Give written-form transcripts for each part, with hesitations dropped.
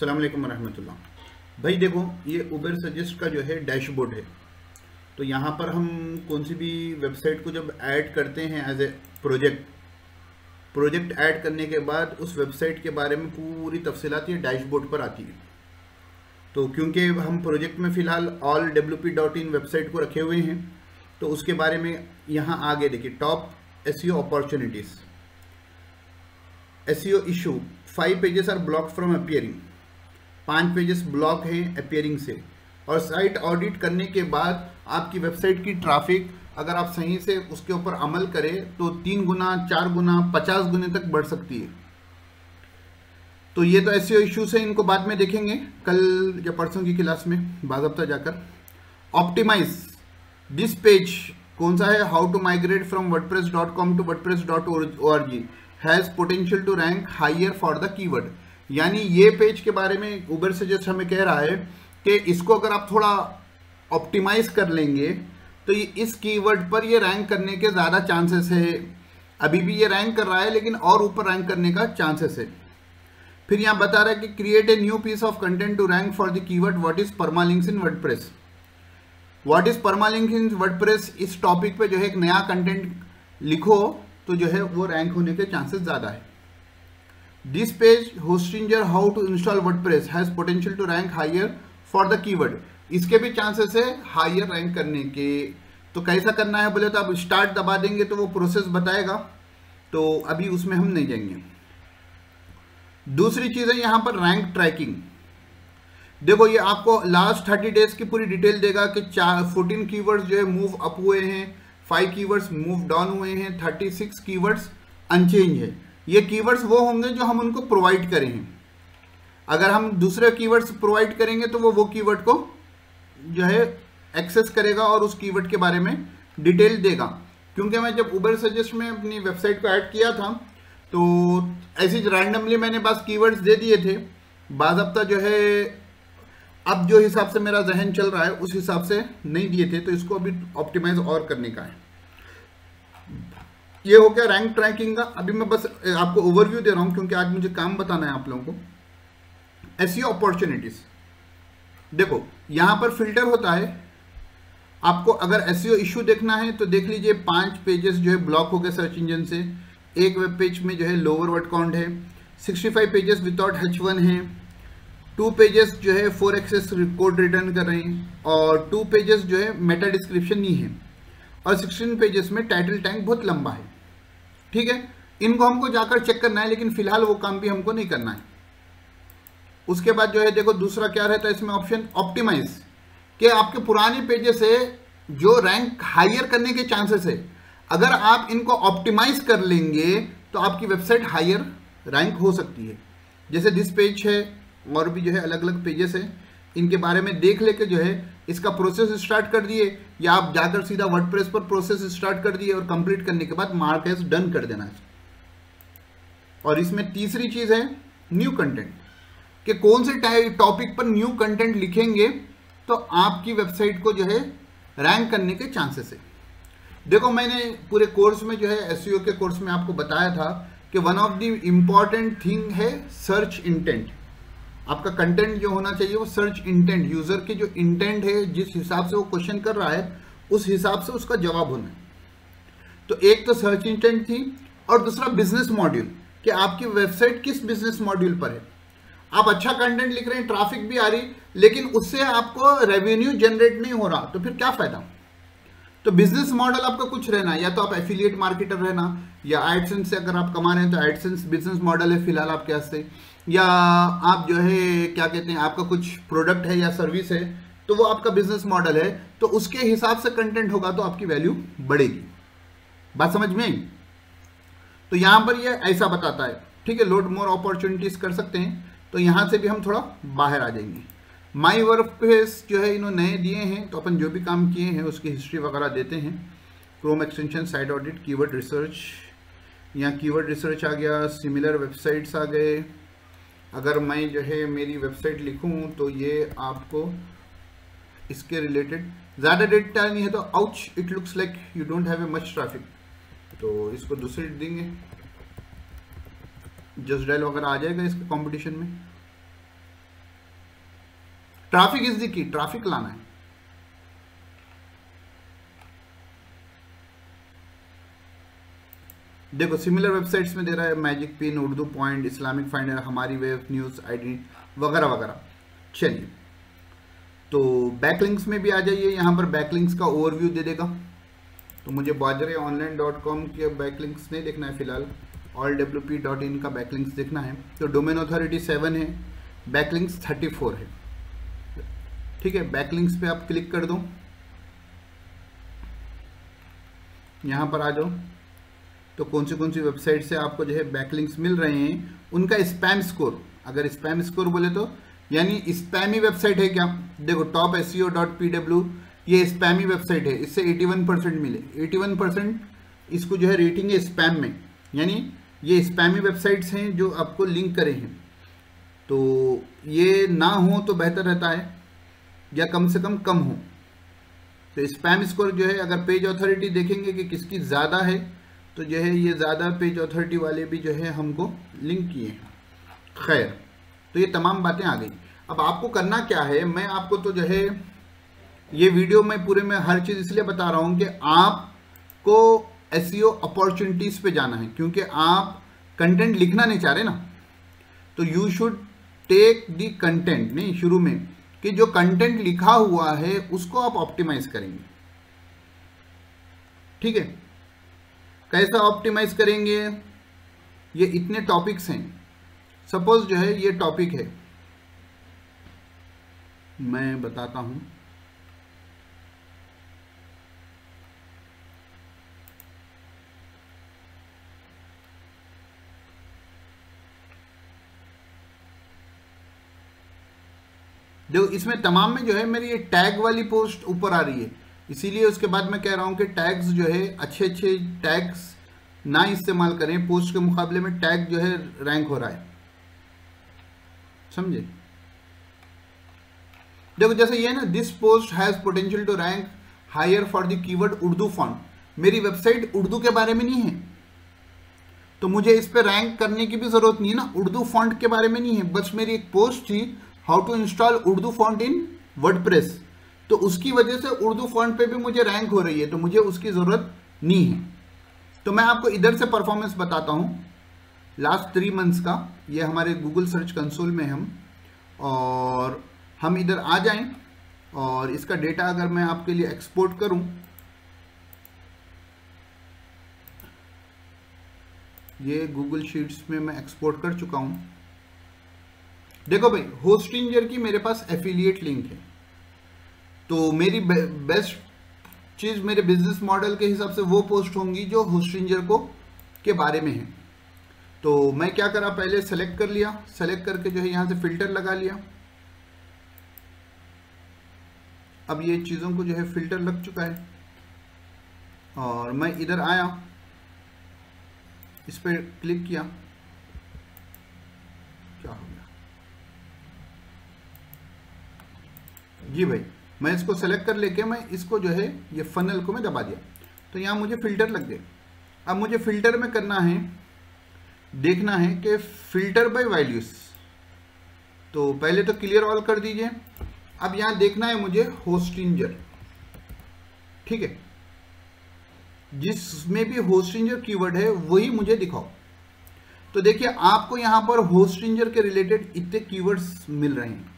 अस्सलाम वालेकुम रहमतुल्लाह। भाई देखो, ये उबर सजेस्ट का जो है डैशबोर्ड है। तो यहाँ पर हम कौन सी भी वेबसाइट को जब ऐड करते हैं एज ए प्रोजेक्ट ऐड करने के बाद उस वेबसाइट के बारे में पूरी तफसीलात ये डैशबोर्ड पर आती है। तो क्योंकि हम प्रोजेक्ट में फ़िलहाल allwp.in वेबसाइट को रखे हुए हैं, तो उसके बारे में यहाँ आगे देखिए, top SEO opportunities, SEO issue, 5 pages R block from appearing, 5 pages block हैं अपीयरिंग से। और साइट ऑडिट करने के बाद आपकी वेबसाइट की ट्रैफिक अगर आप सही से उसके ऊपर अमल करें तो 3 गुना, 4 गुना, 50 गुने तक बढ़ सकती है। तो ये तो SEO इश्यूज है, इनको बाद में देखेंगे कल या परसों की क्लास में बाज़ाब्ता जाकर। ऑप्टिमाइज दिस पेज कौन सा है, how to migrate from wordpress.com to wordpress.org has potential to rank higher for the keyword. यानी ये पेज के बारे में उबर सजेस्ट हमें कह रहा है कि इसको अगर आप थोड़ा ऑप्टिमाइज कर लेंगे तो ये इस कीवर्ड पर ये रैंक करने के ज़्यादा चांसेस है। अभी भी ये रैंक कर रहा है लेकिन और ऊपर रैंक करने का चांसेस है। फिर यहाँ बता रहा है कि create a new piece of content to rank for the keyword what is permalinks in WordPress. What is permalink in WordPress, इस टॉपिक पे जो है एक नया कंटेंट लिखो तो जो है वो रैंक होने के चांसेस ज़्यादा है। This page Hostinger how to install WordPress has potential to rank higher for the keyword, इसके भी चांसेस है हायर रैंक करने के। तो कैसा करना है बोले तो आप स्टार्ट दबा देंगे तो वो प्रोसेस बताएगा, तो अभी उसमें हम नहीं जाएंगे। दूसरी चीज़ है यहाँ पर रैंक ट्रैकिंग। देखो ये आपको लास्ट 30 डेज की पूरी डिटेल देगा कि 14 कीवर्ड्स जो है मूव अप हुए हैं, 5 कीवर्ड्स मूव डाउन हुए हैं, 36 कीवर्ड्स अनचेंज है। ये कीवर्ड्स वो होंगे जो हम उनको प्रोवाइड करें हैं। अगर हम दूसरे कीवर्ड्स प्रोवाइड करेंगे तो वो कीवर्ड को जो है एक्सेस करेगा और उस कीवर्ड के बारे में डिटेल देगा। क्योंकि मैं जब उबर सजेस्ट में अपनी वेबसाइट को ऐड किया था तो ऐसी रैंडमली मैंने बस कीवर्ड्स दे दिए थे, बाज़ाब्ता जो है अब जो हिसाब से मेरा जहन चल रहा है उस हिसाब से नहीं दिए थे, तो इसको अभी ऑप्टिमाइज और करने का है। ये हो गया रैंक ट्रैकिंग का। अभी मैं बस आपको ओवरव्यू दे रहा हूं क्योंकि आज मुझे काम बताना है आप लोगों को। SEO अपॉर्चुनिटीज, देखो यहां पर फिल्टर होता है। आपको अगर SEO इशू देखना है तो देख लीजिए, 5 पेजेस जो है ब्लॉक हो गए सर्च इंजन से, एक वेब पेज में जो है लोअर वर्ड काउंट है, 65 पेजेस विदाउट H1 है, 2 पेजेस जो है 4 एक्सेस कोड रिटर्न कर रहे हैं और 2 पेजेस जो है मेटा डिस्क्रिप्शन नहीं है और 16 पेजेस में टाइटल टैग बहुत लंबा है। ठीक है, इनको हमको जाकर चेक करना है, लेकिन फिलहाल वो काम भी हमको नहीं करना है। उसके बाद जो है देखो दूसरा क्या रहता है इसमें ऑप्शन, ऑप्टिमाइज, कि आपके पुराने पेजेस से जो रैंक हायर करने के चांसेस है, अगर आप इनको ऑप्टिमाइज कर लेंगे तो आपकी वेबसाइट हायर रैंक हो सकती है। जैसे दिस पेज है और भी जो है अलग अलग पेजेस है, इनके बारे में देख लेके जो है इसका प्रोसेस स्टार्ट कर दिए, या आप जाकर सीधा वर्डप्रेस पर प्रोसेस स्टार्ट कर दिए और कंप्लीट करने के बाद मार्क एज डन कर देना है। और इसमें तीसरी चीज है न्यू कंटेंट, कि कौन से टॉपिक पर न्यू कंटेंट लिखेंगे तो आपकी वेबसाइट को जो है रैंक करने के चांसेस है। देखो मैंने पूरे कोर्स में जो है SEO के कोर्स में आपको बताया था कि one of the important thing है सर्च इंटेंट। आपका कंटेंट जो होना चाहिए वो सर्च इंटेंट, यूजर के जो इंटेंट है, जिस हिसाब से वो क्वेश्चन कर रहा है उस हिसाब से उसका जवाब होना है। तो एक तो सर्च इंटेंट थी और दूसरा बिजनेस मॉड्यूल, कि आपकी वेबसाइट किस बिजनेस मॉड्यूल पर है। आप अच्छा कंटेंट लिख रहे हैं, ट्रैफिक भी आ रही, लेकिन उससे आपको रेवेन्यू जनरेट नहीं हो रहा, तो फिर क्या फायदा। तो बिजनेस मॉडल आपका कुछ रहना, या तो आप एफिलिएट मार्केटर रहना, या एडसेंस से अगर आप कमा रहे हैं तो एडसेंस बिजनेस मॉडल है फिलहाल आपके हाथ से, या आप जो है क्या कहते हैं आपका कुछ प्रोडक्ट है या सर्विस है तो वो आपका बिजनेस मॉडल है, तो उसके हिसाब से कंटेंट होगा तो आपकी वैल्यू बढ़ेगी। बात समझ में आई? तो यहां पर ये ऐसा बताता है। ठीक है, लोड मोर अपॉर्चुनिटीज कर सकते हैं, तो यहां से भी हम थोड़ा बाहर आ जाएंगे। माई वर्कप्लेस जो है इन्होंने नए दिए हैं, तो अपन जो भी काम किए हैं उसकी हिस्ट्री वगैरह देते हैं। Chrome extension, site audit, keyword research, यहाँ कीवर्ड रिसर्च आ गया, सिमिलर वेबसाइट्स आ गए। अगर मैं जो है मेरी वेबसाइट लिखूं तो ये आपको इसके रिलेटेड ज़्यादा डेटा नहीं है, तो ouch it looks like you don't have a much traffic, तो इसको दूसरी देंगे। जस्ट डायल वगैरह आ जाएगा इसके कंपटीशन में। Traffic is the key, traffic लाना है। देखो सिमिलर वेबसाइट्स में दे रहा है magic pin, Urdu point, Islamic finder, हमारी वेब, न्यूज़ आईडी वगैरह वगैरह। चलिए तो बैकलिंक्स में भी आ जाइए, यहाँ पर बैकलिंक्स का ओवरव्यू दे देगा। तो मुझे bajareonline.com के बैकलिंक्स नहीं देखना है फिलहाल, allwp.in का बैकलिंक्स देखना है। तो डोमेन अथॉरिटी 7 है, बैकलिंक्स 34 है। ठीक है, बैकलिंक्स पे आप क्लिक कर दो, यहाँ पर आ जाओ। तो कौन सी वेबसाइट से आपको जो है बैकलिंक्स मिल रहे हैं, उनका स्पैम स्कोर, अगर स्पैम स्कोर बोले तो यानी स्पैमी वेबसाइट है क्या, देखो टॉप SEO.pw ये स्पैमी वेबसाइट है, इससे 81% मिले, 81% इसको जो है रेटिंग है स्पैम में, यानी ये स्पैमी वेबसाइट्स हैं जो आपको लिंक करे हैं। तो ये ना हो तो बेहतर रहता है, या कम से कम हो। तो स्पैम स्कोर जो है, अगर पेज अथॉरिटी देखेंगे कि किसकी ज़्यादा है, तो जो है ये ज़्यादा पेज अथॉरिटी वाले भी जो है हमको लिंक किए हैं। खैर, तो ये तमाम बातें आ गई। अब आपको करना क्या है, मैं आपको तो जो है ये वीडियो में पूरे में हर चीज़ इसलिए बता रहा हूँ कि आपको SEO अपॉर्चुनिटीज़ पे जाना है, क्योंकि आप कंटेंट लिखना नहीं चाह रहे ना। तो you should take the content, नहीं शुरू में कि जो कंटेंट लिखा हुआ है उसको आप ऑप्टिमाइज करेंगे। ठीक है, कैसा ऑप्टिमाइज करेंगे, ये इतने टॉपिक्स हैं। सपोज जो है ये टॉपिक है, मैं बताता हूं। देखो इसमें तमाम में जो है मेरी ये टैग वाली पोस्ट ऊपर आ रही है, इसीलिए उसके बाद मैं कह रहा हूं कि टैग्स जो है अच्छे टैग्स ना इस्तेमाल करें, पोस्ट के मुकाबले में टैग जो है रैंक हो रहा है, समझे। देखो जैसे ये ना, this post has potential to rank higher for the keyword Urdu font. मेरी वेबसाइट उर्दू के बारे में नहीं है, तो मुझे इस पे रैंक करने की भी जरूरत नहीं है ना, उर्दू फॉन्ट के बारे में नहीं है। बस मेरी एक पोस्ट थी, how to install Urdu font in WordPress, तो उसकी वजह से उर्दू फॉन्ट पे भी मुझे रैंक हो रही है, तो मुझे उसकी जरूरत नहीं है। तो मैं आपको इधर से परफॉर्मेंस बताता हूं लास्ट 3 मंथ्स का। ये हमारे गूगल सर्च कंसोल में हम, और हम इधर आ जाएं और इसका डेटा अगर मैं आपके लिए एक्सपोर्ट करूं, ये गूगल शीट्स में मैं एक्सपोर्ट कर चुका हूं। देखो भाई, होस्टिंजर की मेरे पास एफिलिएट लिंक है, तो मेरी बेस्ट चीज मेरे बिजनेस मॉडल के हिसाब से वो पोस्ट होंगी जो होस्टिंजर को के बारे में है। तो मैं क्या करा, पहले सेलेक्ट कर लिया, सेलेक्ट करके जो है यहां से फिल्टर लगा लिया। अब ये चीजों को जो है फिल्टर लग चुका है, और मैं इधर आया, इस पर क्लिक किया, क्या हो गया जी भाई, मैं इसको सेलेक्ट कर लेके मैं इसको जो है ये फनल को मैं दबा दिया, तो यहां मुझे फिल्टर लग गए। अब मुझे फिल्टर में करना है, देखना है कि फिल्टर बाय वैल्यूज। तो पहले तो क्लियर ऑल कर दीजिए। अब यहां देखना है मुझे होस्टिंजर, ठीक है, जिसमें भी होस्टिंजर कीवर्ड है वही मुझे दिखाओ। तो देखिए आपको यहां पर होस्टिंजर के रिलेटेड इतने कीवर्ड्स मिल रहे हैं,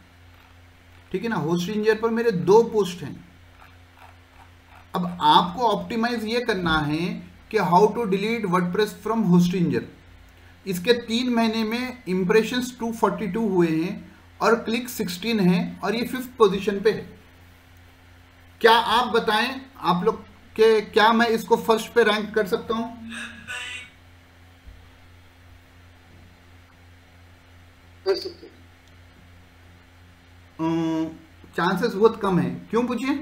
ठीक है ना। होस्टिंजर पर मेरे 2 पोस्ट हैं। अब आपको ऑप्टिमाइज ये करना है कि how to delete WordPress from Hostinger. इसके 3 महीने में इंप्रेशंस 242 हुए हैं और क्लिक 16 है, और ये 5th पोजीशन पे है। क्या आप बताएं आप लोग के, क्या मैं इसको फर्स्ट पे रैंक कर सकता हूं? कर सकते हैं। चांसेस बहुत कम है। क्यों पूछिए?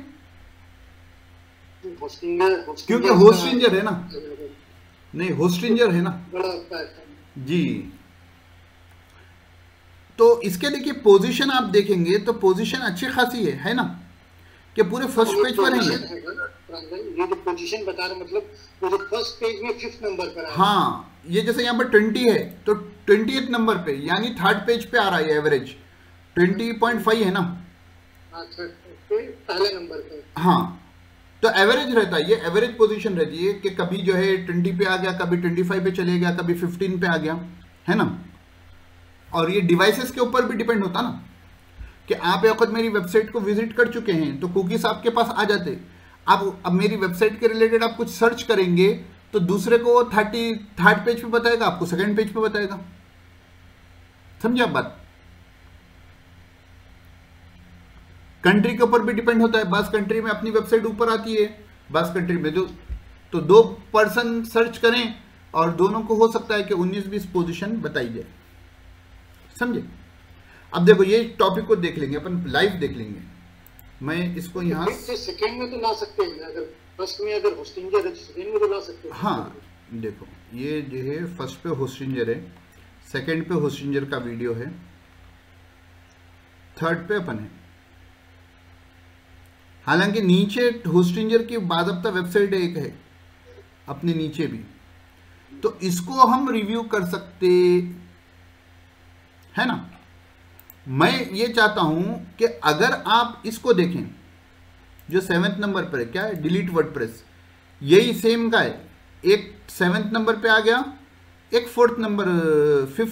क्योंकि होस्टिंजर होस्टिंजर है ना, नहीं होस्टिंजर है ना बड़ा प्लेटफॉर्म जी। तो इसके देखिए पोजीशन आप देखेंगे तो पोजीशन अच्छी खासी है ना, कि पूरे फर्स्ट पेज पर है ये जो पोजीशन बता रहे, मतलब वो जो फर्स्ट पेज में 5th नंबर पर है। हाँ, ये जैसे यहाँ पर 20 है तो 20th नंबर पे, यानी 3rd पेज पे आ रहा है एवरेज 20.5 है ना। हाँ, थर्ड पे पहले नंबर पे। हाँ, तो एवरेज रहता है, ये एवरेज पोजीशन रहती है कि कभी जो है 20 पे आ गया, कभी 25 पे चले गया, कभी 15 पे आ गया, है ना। और ये डिवाइसेस के ऊपर भी डिपेंड होता ना, कि आप एक वक्त मेरी वेबसाइट को विजिट कर चुके हैं तो कुकीज आपके पास आ जाते। आप अब मेरी वेबसाइट के रिलेटेड आप कुछ सर्च करेंगे तो दूसरे को 3rd पेज पे बताएगा, आपको 2nd पेज पे बताएगा। समझे आप बात? कंट्री के ऊपर भी डिपेंड होता है, बस कंट्री में अपनी वेबसाइट ऊपर आती है, बस कंट्री में तो 2 पर्सन सर्च करें और दोनों को हो सकता है कि 19-20 पोजीशन बताई जाए। समझे? अब देखो ये टॉपिक को देख लेंगे अपन, लाइव देख लेंगे। मैं इसको यहाँ सेकंड में तो ला सकते हैं, अगर फर्स्ट में अगर होस्टिंजर है सेकंड में तो ला सकते हैं। हाँ देखो ये जो है फर्स्ट पे होस्टिंजर है, सेकंड पे होस्टिंजर का वीडियो है, 3rd पे अपन है। हालांकि नीचे होस्टिंजर की बाज़ाब्ता वेबसाइट एक है अपने नीचे भी, तो इसको हम रिव्यू कर सकते है ना। मैं ये चाहता हूं कि अगर आप इसको देखें जो 7th नंबर पर है, क्या है, डिलीट वर्डप्रेस, यही सेम का है। एक 7th नंबर पे आ गया, एक 5th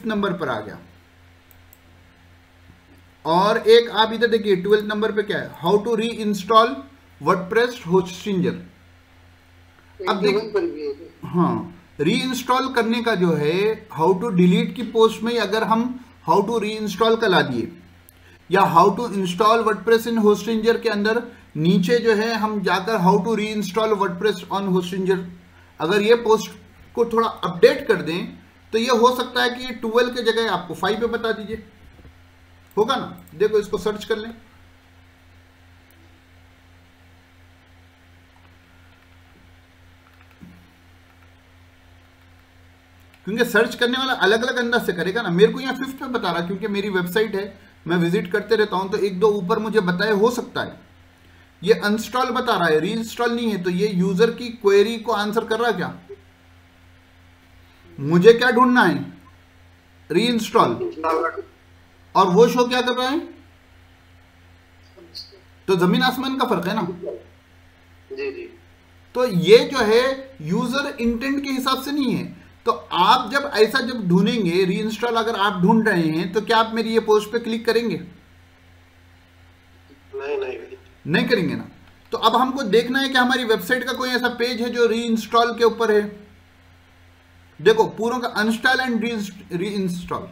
नंबर पर आ गया, और एक आप इधर देखिए 12th नंबर पे क्या है, how to reinstall WordPress Hostinger. अब देखिए हाँ, री इंस्टॉल करने का जो है हाउ टू डिलीट की पोस्ट में अगर हम हाउ टू री इंस्टॉल का ला दिए, या how to install WordPress in Hostinger के अंदर नीचे जो है हम जाकर how to reinstall WordPress on Hostinger, अगर ये पोस्ट को थोड़ा अपडेट कर दें तो ये हो सकता है कि ये 12 के जगह आपको 5 पे बता दीजिए, होगा ना। देखो इसको सर्च कर लें, क्योंकि सर्च करने वाला अलग अलग अंदाज से करेगा ना। मेरे को यहाँ 5th पे बता रहा क्योंकि मेरी वेबसाइट है, मैं विजिट करते रहता हूं, तो 1-2 ऊपर मुझे बताए हो सकता है। ये अनस्टॉल बता रहा है, री इंस्टॉल नहीं है, तो ये यूजर की क्वेरी को आंसर कर रहा है क्या? मुझे क्या ढूंढना है? री इंस्टॉल, और वो शो क्या कर रहा है? तो जमीन आसमान का फर्क है ना। जी जी। तो ये जो है यूजर इंटेंट के हिसाब से नहीं है। तो आप जब ऐसा जब ढूंढेंगे, री इंस्टॉल अगर आप ढूंढ रहे हैं, तो क्या आप मेरी ये पोस्ट पे क्लिक करेंगे? नहीं करेंगे ना। तो अब हमको देखना है कि हमारी वेबसाइट का कोई ऐसा पेज है जो री इंस्टॉल के ऊपर है। देखो पूरा का अनस्टॉल एंड री इंस्टॉल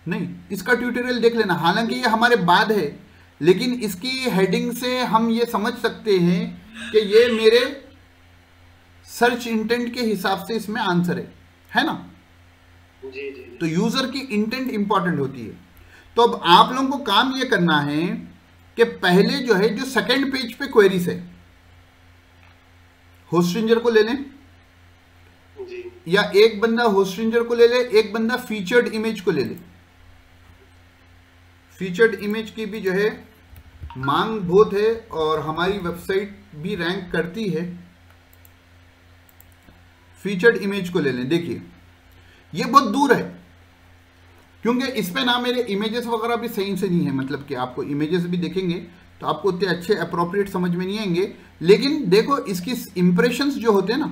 नहीं, इसका ट्यूटोरियल देख लेना। हालांकि ये हमारे बाद है, लेकिन इसकी हेडिंग से हम ये समझ सकते हैं कि ये मेरे सर्च इंटेंट के हिसाब से इसमें आंसर है ना। जी जी। तो यूजर की इंटेंट इंपॉर्टेंट होती है। तो अब आप लोगों को काम ये करना है कि पहले जो है जो 2nd पेज पे क्वेरीज है, होस्टिंजर को ले लें जी, या एक बंदा होस्टिंजर को ले ले, एक बंदा फीचर्ड इमेज को ले ले। फीचर्ड इमेज की भी जो है मांग बहुत है और हमारी वेबसाइट भी रैंक करती है। फीचर्ड इमेज को ले लें। देखिए ये बहुत दूर है क्योंकि इस पे ना मेरे इमेजेस वगैरह भी सही से नहीं है, मतलब कि आपको इमेजेस भी देखेंगे तो आपको उतने अच्छे अप्रोप्रिएट समझ में नहीं आएंगे। लेकिन देखो इसकी इंप्रेशंस जो होते हैं ना,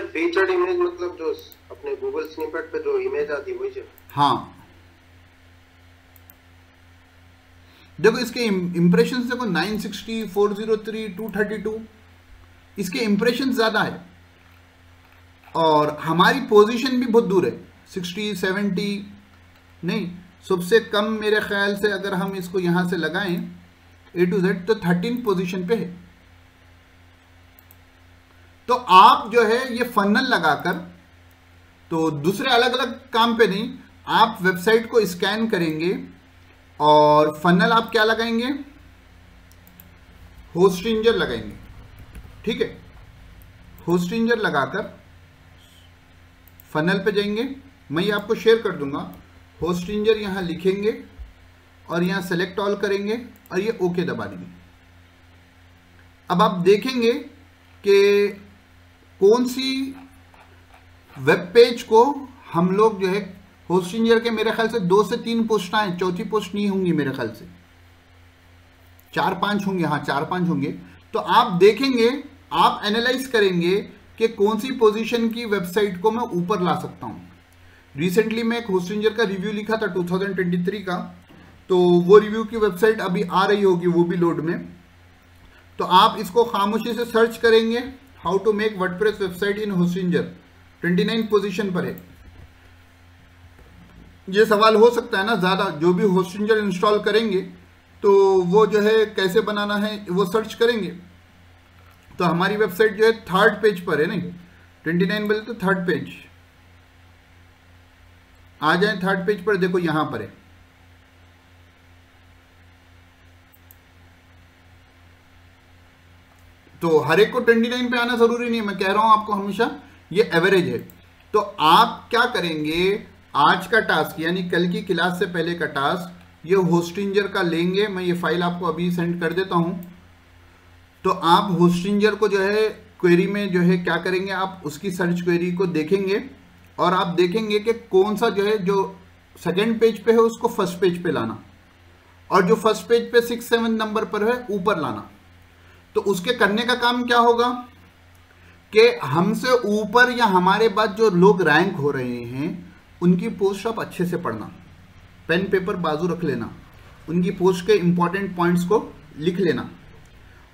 फीचर्ड इमेज मतलब जो अपने गूगल स्निपेट पे जो इमेज आती है वही। हाँ देखो इसके इंप्रेशंस देखो 960, 403, 232, इसके इंप्रेशंस ज्यादा है और हमारी पोजीशन भी बहुत दूर है, 60, 70 नहीं, सबसे कम मेरे ख्याल से अगर हम इसको यहां से लगाएं A to Z तो 13 पोजीशन पे है। तो आप जो है ये फनल लगाकर, तो दूसरे अलग अलग काम पे नहीं, आप वेबसाइट को स्कैन करेंगे और फनल आप क्या लगाएंगे, होस्टिंजर लगाएंगे। ठीक है, होस्टिंजर लगाकर फनल पे जाएंगे, मैं ये आपको शेयर कर दूंगा। होस्टिंजर यहां लिखेंगे और यहां सेलेक्ट ऑल करेंगे और ये ओके दबा देंगे। अब आप देखेंगे कि कौन सी वेब पेज को हम लोग जो है होस्टिंजर के मेरे ख्याल से 2 से 3 पोस्ट आए, चौथी पोस्ट नहीं होंगी मेरे ख्याल से, 4-5 होंगे, हाँ 4-5 होंगे। तो आप देखेंगे, आप एनालाइज करेंगे कि कौन सी पोजीशन की वेबसाइट को मैं ऊपर ला सकता हूँ। रिसेंटली मैं एक होस्टिंजर का रिव्यू लिखा था 2023 का, तो वो रिव्यू की वेबसाइट अभी आ रही होगी, वो भी लोड में। तो आप इसको खामोशी से सर्च करेंगे, how to make WordPress website in Hostinger, 29 position पर है। ये सवाल हो सकता है ना ज़्यादा, जो भी होस्टिंजर इंस्टॉल करेंगे तो वो जो है कैसे बनाना है वो सर्च करेंगे। तो हमारी वेबसाइट जो है 3rd पेज पर है, नहीं 29 बोले तो 3rd पेज आ जाए, 3rd पेज पर देखो यहां पर है। तो हर एक को 29 पे आना जरूरी नहीं है, मैं कह रहा हूं आपको हमेशा ये एवरेज है। तो आप क्या करेंगे, आज का टास्क यानी कल की क्लास से पहले का टास्क, ये होस्टिंजर का लेंगे, मैं ये फाइल आपको अभी सेंड कर देता हूं। तो आप होस्टिंजर को जो है क्वेरी में जो है क्या करेंगे, आप उसकी सर्च क्वेरी को देखेंगे और आप देखेंगे कि कौन सा जो है, जो 2nd पेज पे है उसको 1st पेज पे लाना, और जो 1st पेज पे 6-7 नंबर पर है ऊपर लाना। तो उसके करने का काम क्या होगा कि हमसे ऊपर या हमारे बाद जो लोग रैंक हो रहे हैं उनकी पोस्ट आप अच्छे से पढ़ना, पेन पेपर बाजू रख लेना, उनकी पोस्ट के इंपॉर्टेंट पॉइंट्स को लिख लेना,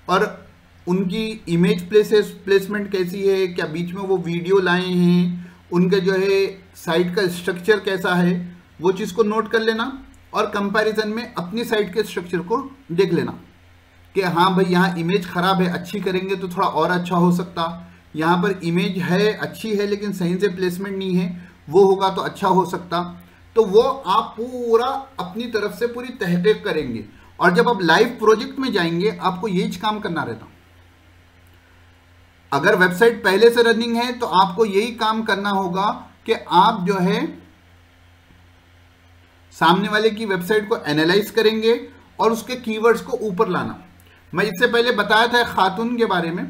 और उनकी इमेज प्लेसमेंट कैसी है, क्या बीच में वो वीडियो लाए हैं, उनके जो है साइट का स्ट्रक्चर कैसा है, वो चीज़ को नोट कर लेना, और कंपैरिजन में अपनी साइट के स्ट्रक्चर को देख लेना कि हाँ भाई यहाँ इमेज खराब है, अच्छी करेंगे तो थोड़ा और अच्छा हो सकता, यहाँ पर इमेज है अच्छी है लेकिन सही से प्लेसमेंट नहीं है, वो होगा तो अच्छा हो सकता। तो वो आप पूरा अपनी तरफ से पूरी तहकीक करेंगे, और जब आप लाइव प्रोजेक्ट में जाएंगे आपको यही काम करना रहता। अगर वेबसाइट पहले से रनिंग है तो आपको यही काम करना होगा कि आप जो है सामने वाले की वेबसाइट को एनालाइज करेंगे और उसके कीवर्ड्स को ऊपर लाना। मैं इससे पहले बताया था खातून के बारे में,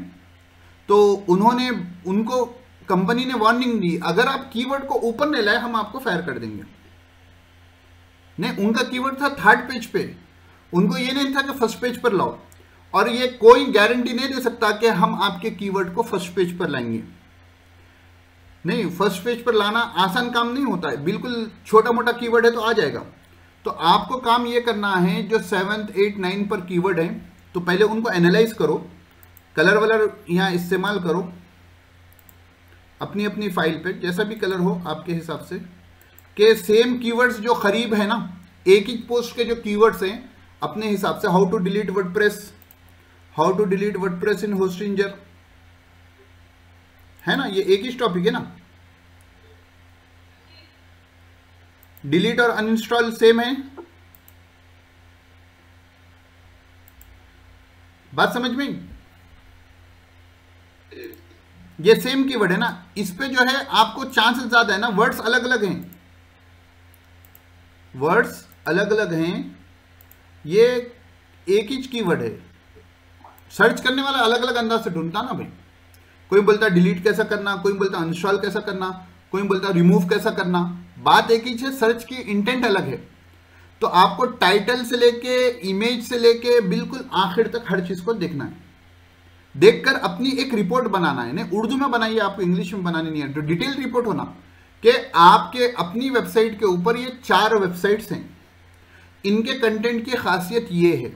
तो उनको कंपनी ने वार्निंग दी, अगर आप कीवर्ड को ऊपर नहीं लाए हम आपको फायर कर देंगे। नहीं, उनका कीवर्ड था 3rd पेज पे, उनको ये नहीं था कि 1st पेज पर लाओ, और ये कोई गारंटी नहीं दे सकता कि हम आपके कीवर्ड को 1st पेज पर लाएंगे। नहीं, 1st पेज पर लाना आसान काम नहीं होता है, बिल्कुल छोटा मोटा कीवर्ड है तो आ जाएगा। तो आपको काम ये करना है, जो 7th 8 9 पर कीवर्ड है तो पहले उनको एनालाइज करो, कलर वलर यहाँ इस्तेमाल करो अपनी अपनी फाइल पे, जैसा भी कलर हो आपके हिसाब से, के सेम कीवर्ड्स जो करीब है ना, एक ही पोस्ट के जो कीवर्ड्स हैं अपने हिसाब से, how to delete WordPress in Hostinger, है ना, ये एक ही टॉपिक है ना, डिलीट और अनइंस्टॉल सेम है, बात समझ में? ये सेम कीवर्ड है ना, इस पे जो है आपको चांसेस ज्यादा है ना, वर्ड्स अलग अलग हैं, ये एक ही कीवर्ड है, सर्च करने वाला अलग अलग अंदाज से ढूंढता ना भाई, कोई बोलता डिलीट कैसा करना, कोई बोलता अनइंस्टॉल कैसा करना, कोई बोलता रिमूव कैसा करना, बात एक ही है, सर्च की इंटेंट अलग है। तो आपको टाइटल से लेके इमेज से लेके बिल्कुल आखिर तक हर चीज को देखना है, देखकर अपनी एक रिपोर्ट बनाना है। नहीं, उर्दू में बनाइए, आपको इंग्लिश में बनानी नहीं है, तो डिटेल रिपोर्ट होना कि आपके अपनी वेबसाइट के ऊपर ये 4 वेबसाइट्स हैं, इनके कंटेंट की खासियत ये है,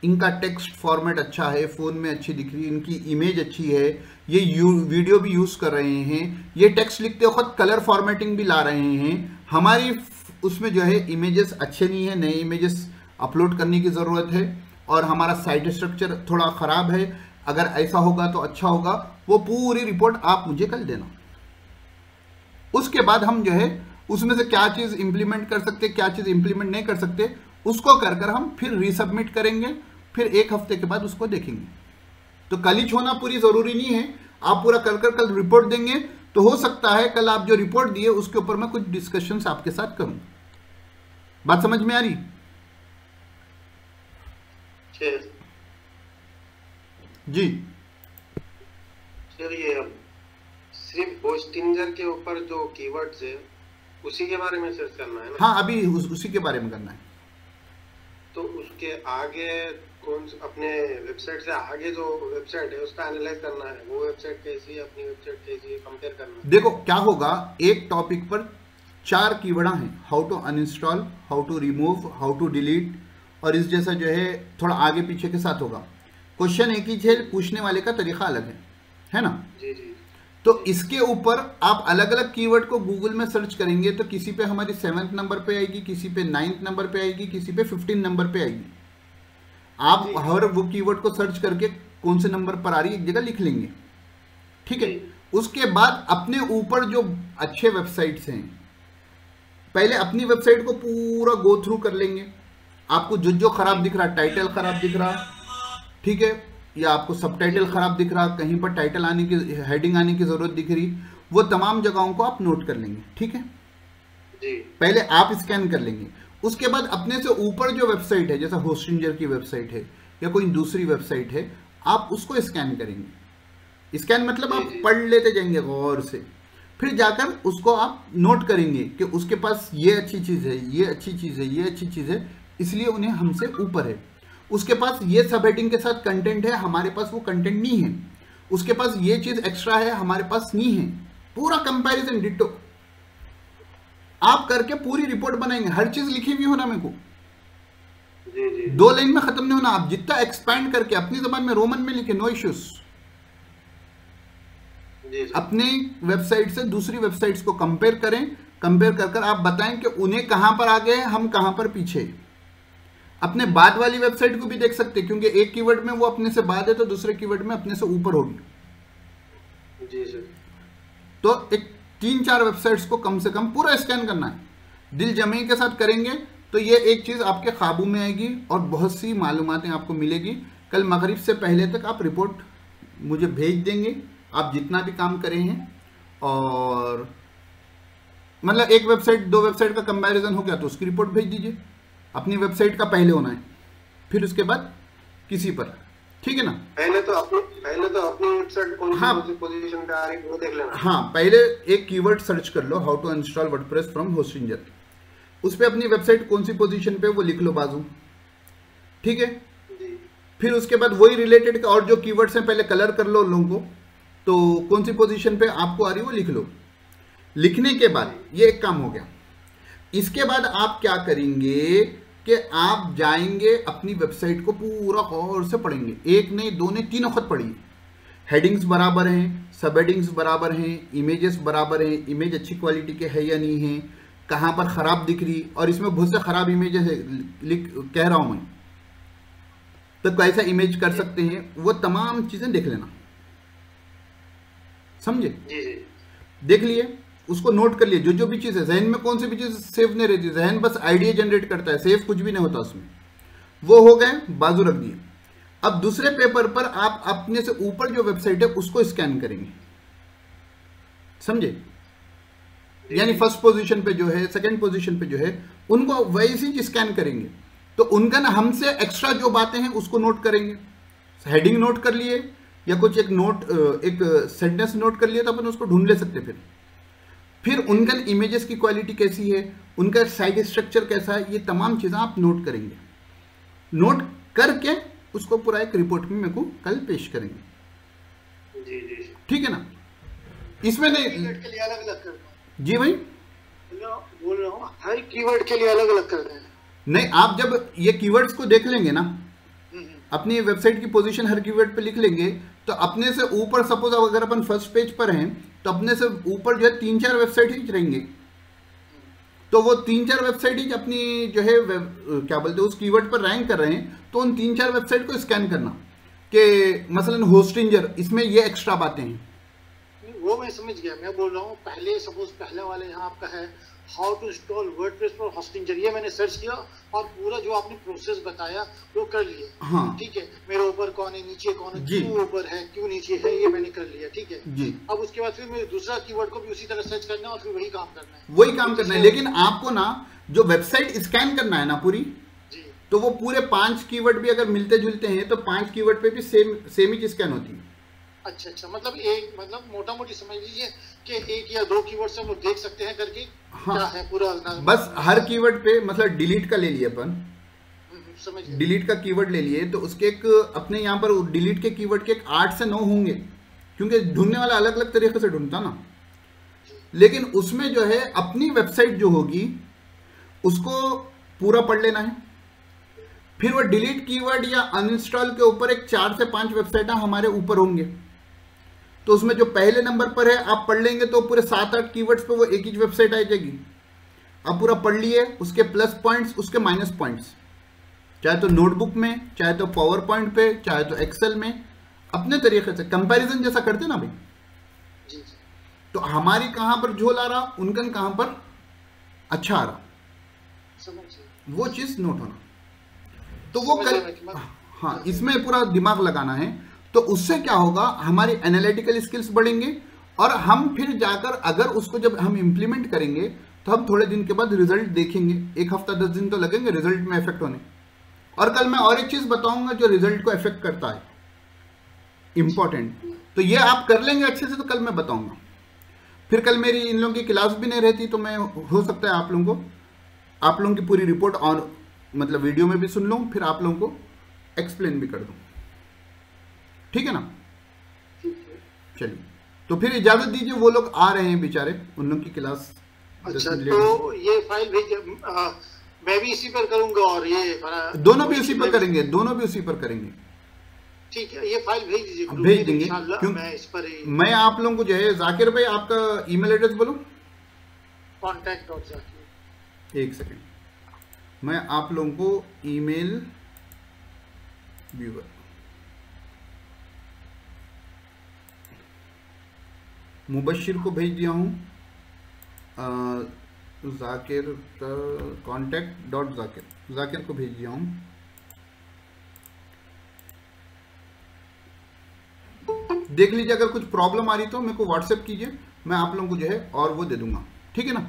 इनका टेक्स्ट फॉर्मेट अच्छा है, फ़ोन में अच्छी दिख रही है, इनकी इमेज अच्छी है, ये वीडियो भी यूज़ कर रहे हैं, ये टेक्स्ट लिखते वक्त कलर फॉर्मेटिंग भी ला रहे हैं, हमारी उसमें जो है इमेजेस अच्छे नहीं है, नए इमेजेस अपलोड करने की ज़रूरत है, और हमारा साइट स्ट्रक्चर थोड़ा ख़राब है, अगर ऐसा होगा तो अच्छा होगा। वो पूरी रिपोर्ट आप मुझे कल देना। उसके बाद हम जो है उसमें से क्या चीज़ इंप्लीमेंट कर सकते, क्या चीज़ इंप्लीमेंट नहीं कर सकते, उसको कर हम फिर रीसबमिट करेंगे, फिर 1 हफ्ते के बाद उसको देखेंगे। तो कल ही होना पूरी ज़रूरी नहीं है, आप पूरा कल रिपोर्ट देंगे तो हो सकता है कल आप जो रिपोर्ट दिए उसके ऊपर मैं कुछ डिस्कशंस आपके साथ करूं। बात समझ में आ रही? जी सर, ये सिर्फ होस्टिंजर के ऊपर जो कीवर्ड्स है उसी के बारे में सर्च करना है ना? हाँ, अभी उसी के बारे में करना है। तो उसके आगे अपने वेबसाइट से आगे जो वेबसाइट है उसका एनालाइज करना है, वो वेबसाइट कैसी है, अपनी वेबसाइट कैसी है, कंपेयर करना है। देखो क्या होगा, एक टॉपिक पर 4 कीवर्ड हैं, how to uninstall, how to remove, how to delete, और इस जैसा जो है थोड़ा आगे पीछे के साथ होगा। क्वेश्चन एक ही है, पूछने वाले का तरीका अलग है ना? जी जी। तो इसके ऊपर आप अलग अलग कीवर्ड को गूगल में सर्च करेंगे तो किसी पे हमारी 7th नंबर पे आएगी, किसी पे 9th नंबर पे आएगी, किसी पे 15 नंबर पे आएगी। आप हर वो कीवर्ड को सर्च करके कौन से नंबर पर आ रही है एक जगह लिख लेंगे, ठीक है। उसके बाद अपने ऊपर जो अच्छे वेबसाइट्स हैं, पहले अपनी वेबसाइट को पूरा गो थ्रू कर लेंगे। आपको जो खराब दिख रहा, टाइटल खराब दिख रहा, ठीक है, या आपको सबटाइटल खराब दिख रहा, कहीं पर टाइटल आने की, हेडिंग आने की जरूरत दिख रही, वो तमाम जगहों को आप नोट कर लेंगे, ठीक है जी। पहले आप स्कैन कर लेंगे। उसके बाद अपने से ऊपर जो वेबसाइट है, जैसा होस्टिंजर की वेबसाइट है या कोई दूसरी वेबसाइट है, आप उसको स्कैन करेंगे। स्कैन मतलब आप पढ़ लेते जाएंगे गौर से, फिर जाकर उसको आप नोट करेंगे कि उसके पास ये अच्छी चीज़ है, ये अच्छी चीज़ है, ये अच्छी चीज़ है, इसलिए उन्हें हमसे ऊपर है। उसके पास ये सब हेडिंग के साथ कंटेंट है, हमारे पास वो कंटेंट नहीं है। उसके पास ये चीज़ एक्स्ट्रा है, हमारे पास नहीं है। पूरा कंपैरिजन डिट्टो आप करके पूरी रिपोर्ट बनाएंगे। हर चीज़ लिखी हुई होना मेरे को, जी जी। 2 लाइन में खत्म नहीं होना। आप जितना एक्सपैंड करके अपनी जबान में रोमन में लिखे, नो इश्यूज। अपने वेबसाइट से दूसरी वेबसाइट्स को कंपेयर करें, कंपेयर कर आप बताएं कि उन्हें कहां पर आगे है, हम कहां पर पीछे। अपने बाद वाली वेबसाइट को भी देख सकते हैं, क्योंकि एक कीवर्ड में वो अपने से बाद है तो दूसरे कीवर्ड में अपने से ऊपर होगी। जी सर। तो एक 3-4 वेबसाइट्स को कम से कम पूरा स्कैन करना है। दिल जमे के साथ करेंगे तो ये एक चीज़ आपके काबू में आएगी और बहुत सी मालूमातें आपको मिलेगी। कल मगरिब से पहले तक आप रिपोर्ट मुझे भेज देंगे, आप जितना भी काम करे हैं। और मतलब एक वेबसाइट 2 वेबसाइट का कंपैरिजन हो गया तो उसकी रिपोर्ट भेज दीजिए। अपनी वेबसाइट का पहले होना है, फिर उसके बाद किसी पर, ठीक है ना? पहले तो अपनी वेबसाइट कौन सी पोजीशन पे आ रही है वो देख लेना। हाँ, पहले एक कीवर्ड सर्च कर लो, how to install WordPress from Hostinger. उस पे अपनी वेबसाइट कौन सी पोजीशन पे वो लिख लो बाजू, ठीक है। फिर उसके बाद वही रिलेटेड और जो कीवर्ड्स हैं पहले कलर कर लो लोगों को, तो कौन सी पोजीशन पे आपको आ रही है वो लिख लो। लिखने के बाद ये एक काम हो गया। इसके बाद आप क्या करेंगे कि आप जाएंगे अपनी वेबसाइट को पूरा गौर से पढ़ेंगे। 1 नहीं 2 नहीं 3 वक्त पढ़िए। हेडिंग्स बराबर हैं, सब हेडिंग्स बराबर हैं, इमेजेस बराबर हैं, इमेज अच्छी क्वालिटी के है या नहीं है, कहाँ पर ख़राब दिख रही, और इसमें बहुत से ख़राब इमेजेस है कह रहा हूँ मैं, तो कैसा इमेज कर सकते हैं, वो तमाम चीज़ें देख लेना, समझे? जी जी। देख लिए, उसको नोट कर लिए। जो भी चीज़ है जहन में, कौन सी भी चीज़ सेव नहीं रहती, जहन बस आइडिया जनरेट करता है, सेव कुछ भी नहीं होता उसमें। वो हो गए, बाजू रख दिए। अब दूसरे पेपर पर आप अपने से ऊपर जो वेबसाइट है उसको स्कैन करेंगे, समझे? यानी फर्स्ट पोजीशन पे जो है, सेकंड पोजीशन पे जो है, उनको वैसे ही स्कैन करेंगे। तो उनका ना हमसे एक्स्ट्रा जो बातें हैं उसको नोट करेंगे। हेडिंग नोट कर लिए या कुछ एक सेंटेंस नोट कर लिए तो अपन उसको ढूंढ ले सकते। फिर उनका इमेजेस की क्वालिटी कैसी है, उनका साइट स्ट्रक्चर कैसा है, ये तमाम चीज़ें आप नोट करेंगे। नोट करके उसको पूरा एक रिपोर्ट में मेरे को कल पेश करेंगे। जी जी। ठीक है ना? इसमें नहीं के लिए अलग अलग कर जी भाई बोल रहा हूँ, हर कीवर्ड के लिए अलग अलग कर दें। नहीं, आप जब ये कीवर्ड्स को देख लेंगे ना, अपनी वेबसाइट की पोजीशन हर कीवर्ड पे लिख लेंगे, तो अपने से ऊपर सपोज अगर अपन फर्स्ट पेज पर हैं तो अपने से ऊपर जो है 3-4 वेबसाइट ही रहेंगे। तो वो 3-4 वेबसाइट ही अपनी जो है क्या बोलते हैं उस कीवर्ड पर रैंक कर रहे हैं, तो उन 3-4 वेबसाइट को स्कैन करना कि मसलन होस्टिंजर, इसमें ये एक्स्ट्रा बातें हैं। वो मैं समझ गया। मैं बोल रहा हूँ पहले सपोज पहले वाले यहाँ आपका है how to install WordPress for Hostinger, ये मैंने सर्च किया और पूरा जो आपने प्रोसेस बताया वो कर लिया। हाँ ठीक है, मेरे ऊपर कौन है, नीचे कौन है, क्यों ऊपर है क्यों नीचे है, ये मैंने कर लिया। ठीक है जी। अब उसके बाद फिर मेरे दूसरा कीवर्ड को भी उसी तरह सर्च करना है और फिर वही काम करना है। वही काम करना है, लेकिन आपको ना जो वेबसाइट स्कैन करना है ना पूरी, तो वो पूरे 5 कीवर्ड भी अगर मिलते जुलते हैं तो 5 कीवर्ड पे भी सेम ही स्कैन होती है। अच्छा, मतलब एक, मतलब मोटा मोटी समझ लीजिए कि एक या दो कीवर्ड से हम लोग देख सकते हैं करके। हाँ, क्या है पूरा बस हर कीवर्ड पे, मतलब डिलीट का ले लिए अपन, समझ गए। डिलीट का कीवर्ड ले लिए तो उसके एक अपने यहाँ पर डिलीट के कीवर्ड के 8 से 9 होंगे, क्योंकि ढूंढने वाला अलग अलग तरीके से ढूंढता ना। लेकिन उसमें जो है अपनी वेबसाइट जो होगी उसको पूरा पढ़ लेना है। फिर वो डिलीट कीवर्ड या अनइंस्टॉल के ऊपर एक 4 से 5 वेबसाइट हमारे ऊपर होंगे, तो उसमें जो पहले नंबर पर है आप पढ़ लेंगे तो पूरे 7-8 कीवर्ड्स पे वो एक ही वेबसाइट आ जाएगी। आप पूरा पढ़ लिए, उसके प्लस पॉइंट्स उसके माइनस पॉइंट्स, चाहे तो नोटबुक में, चाहे तो पावर पॉइंट पे, चाहे तो एक्सेल में, अपने तरीके से कंपैरिजन जैसा करते ना भाई। जी। तो हमारी कहां पर झोल आ रहा, उनका कहां पर अच्छा आ रहा, समझिए। वो चीज नोट होना। तो वो हाँ, इसमें पूरा दिमाग लगाना है। तो उससे क्या होगा, हमारी एनालिटिकल स्किल्स बढ़ेंगे और हम फिर जाकर अगर उसको जब हम इंप्लीमेंट करेंगे तो हम थोड़े दिन के बाद रिजल्ट देखेंगे। 1 हफ्ता 10 दिन तो लगेंगे रिजल्ट में इफेक्ट होने। और कल मैं और एक चीज बताऊंगा जो रिजल्ट को इफेक्ट करता है, इंपॉर्टेंट। तो ये आप कर लेंगे अच्छे से तो कल मैं बताऊंगा। फिर कल मेरी इन लोगों की क्लास भी नहीं रहती तो मैं हो सकता है आप लोगों की पूरी रिपोर्ट ऑन, मतलब वीडियो में भी सुन लूं, फिर आप लोगों को एक्सप्लेन भी कर दूं। ठीक है ना? चलिए, तो फिर इजाजत दीजिए, वो लोग आ रहे हैं बेचारे, उन लोग की क्लास। अच्छा, तो ये फाइल भेज, मैं भी इसी पर करूंगा और ये दोनों भी उसी पर करेंगे, दोनों भी उसी पर करेंगे। ठीक है, ये फाइल भेज दीजिए, भेज देंगे। क्यों? मैं इस पर मैं आप लोगों को जो है, जाकिर भाई आपका ईमेल एड्रेस बोलो। contact.zakir। एक सेकेंड, मैं आप लोगों को ईमेल व्यूअर मुबशिर को भेज दिया हूँ, जाकिर का contact.zakir, जाकिर को भेज दिया हूँ। देख लीजिए, अगर कुछ प्रॉब्लम आ रही तो मेरे को व्हाट्सएप कीजिए, मैं आप लोगों को जो है और वो दे दूंगा। ठीक है ना?